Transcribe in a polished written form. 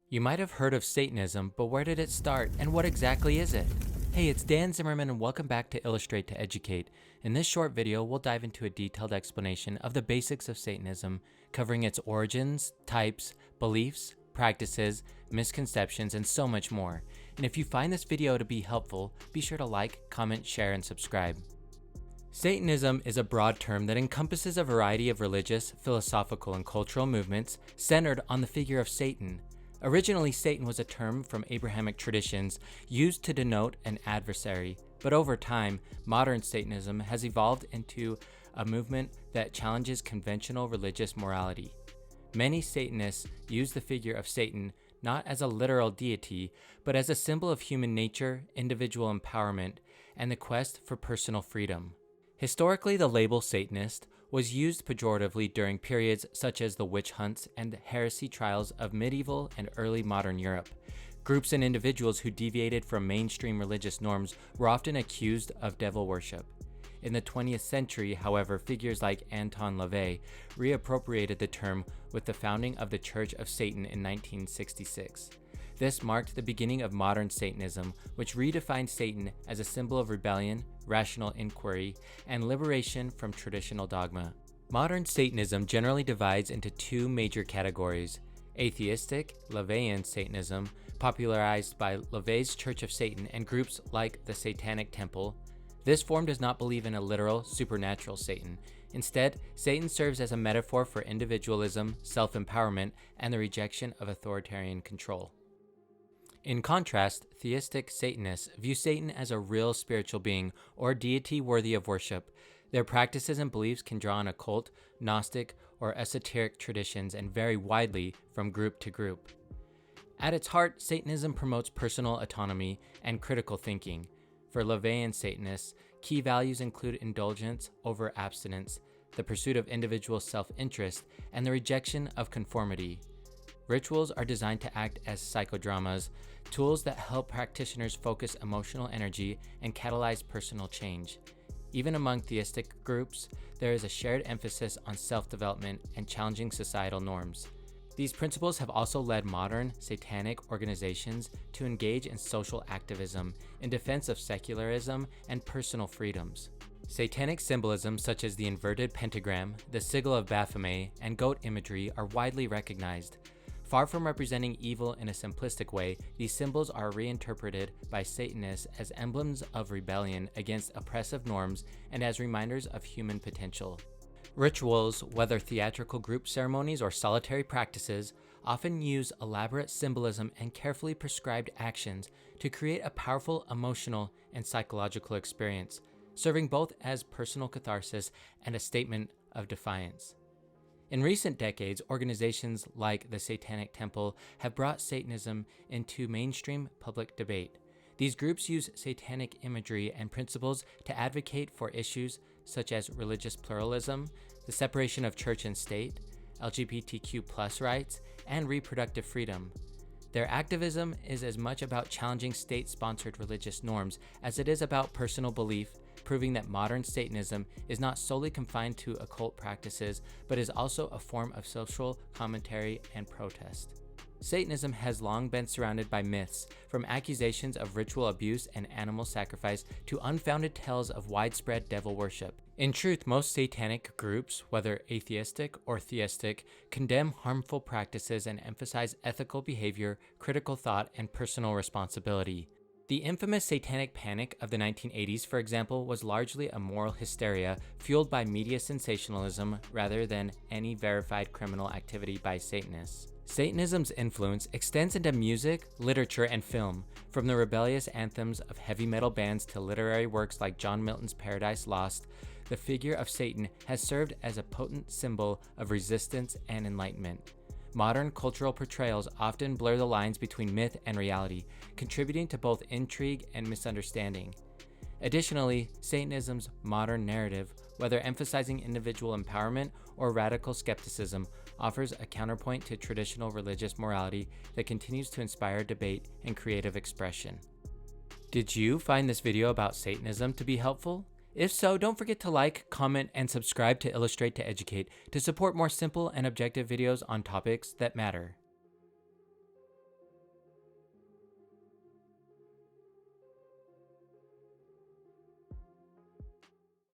You might have heard of Satanism, but where did it start and what exactly is it? Hey, it's Dan Zimmerman and welcome back to Illustrate to Educate. In this short video, we'll dive into a detailed explanation of the basics of Satanism, covering its origins, types, beliefs, practices, misconceptions, and so much more. And if you find this video to be helpful, be sure to like, comment, share, and subscribe. Satanism is a broad term that encompasses a variety of religious, philosophical, and cultural movements centered on the figure of Satan. Originally, Satan was a term from Abrahamic traditions used to denote an adversary, but over time, modern Satanism has evolved into a movement that challenges conventional religious morality. Many Satanists use the figure of Satan not as a literal deity, but as a symbol of human nature, individual empowerment, and the quest for personal freedom. Historically, the label Satanist was used pejoratively during periods such as the witch hunts and heresy trials of medieval and early modern Europe. Groups and individuals who deviated from mainstream religious norms were often accused of devil worship. In the 20th century, however, figures like Anton LaVey reappropriated the term with the founding of the Church of Satan in 1966. This marked the beginning of modern Satanism, which redefined Satan as a symbol of rebellion, rational inquiry, and liberation from traditional dogma. Modern Satanism generally divides into two major categories: Atheistic, LaVeyan Satanism, popularized by LaVey's Church of Satan and groups like the Satanic Temple. This form does not believe in a literal, supernatural Satan. Instead, Satan serves as a metaphor for individualism, self-empowerment, and the rejection of authoritarian control. In contrast, theistic Satanists view Satan as a real spiritual being or deity worthy of worship. Their practices and beliefs can draw on occult, Gnostic, or esoteric traditions and vary widely from group to group. At its heart, Satanism promotes personal autonomy and critical thinking. For LaVeyan Satanists, key values include indulgence over abstinence, the pursuit of individual self-interest, and the rejection of conformity. Rituals are designed to act as psychodramas, tools that help practitioners focus emotional energy and catalyze personal change. Even among theistic groups, there is a shared emphasis on self-development and challenging societal norms. These principles have also led modern satanic organizations to engage in social activism in defense of secularism and personal freedoms. Satanic symbolism such as the inverted pentagram, the sigil of Baphomet, and goat imagery are widely recognized. Far from representing evil in a simplistic way, these symbols are reinterpreted by Satanists as emblems of rebellion against oppressive norms and as reminders of human potential. Rituals, whether theatrical group ceremonies or solitary practices, often use elaborate symbolism and carefully prescribed actions to create a powerful emotional and psychological experience, serving both as personal catharsis and a statement of defiance. In recent decades, organizations like the Satanic Temple have brought Satanism into mainstream public debate. These groups use satanic imagery and principles to advocate for issues such as religious pluralism, the separation of church and state, LGBTQ+ rights, and reproductive freedom. Their activism is as much about challenging state-sponsored religious norms as it is about personal belief, proving that modern Satanism is not solely confined to occult practices, but is also a form of social commentary and protest. Satanism has long been surrounded by myths, from accusations of ritual abuse and animal sacrifice to unfounded tales of widespread devil worship. In truth, most satanic groups, whether atheistic or theistic, condemn harmful practices and emphasize ethical behavior, critical thought, and personal responsibility. The infamous satanic panic of the 1980s, for example, was largely a moral hysteria fueled by media sensationalism rather than any verified criminal activity by Satanists. Satanism's influence extends into music, literature, and film, from the rebellious anthems of heavy metal bands to literary works like John Milton's Paradise Lost. The figure of Satan has served as a potent symbol of resistance and enlightenment. Modern cultural portrayals often blur the lines between myth and reality, contributing to both intrigue and misunderstanding. Additionally, Satanism's modern narrative, whether emphasizing individual empowerment or radical skepticism, offers a counterpoint to traditional religious morality that continues to inspire debate and creative expression. Did you find this video about Satanism to be helpful? If so, don't forget to like, comment, and subscribe to Illustrate to Educate to support more simple and objective videos on topics that matter.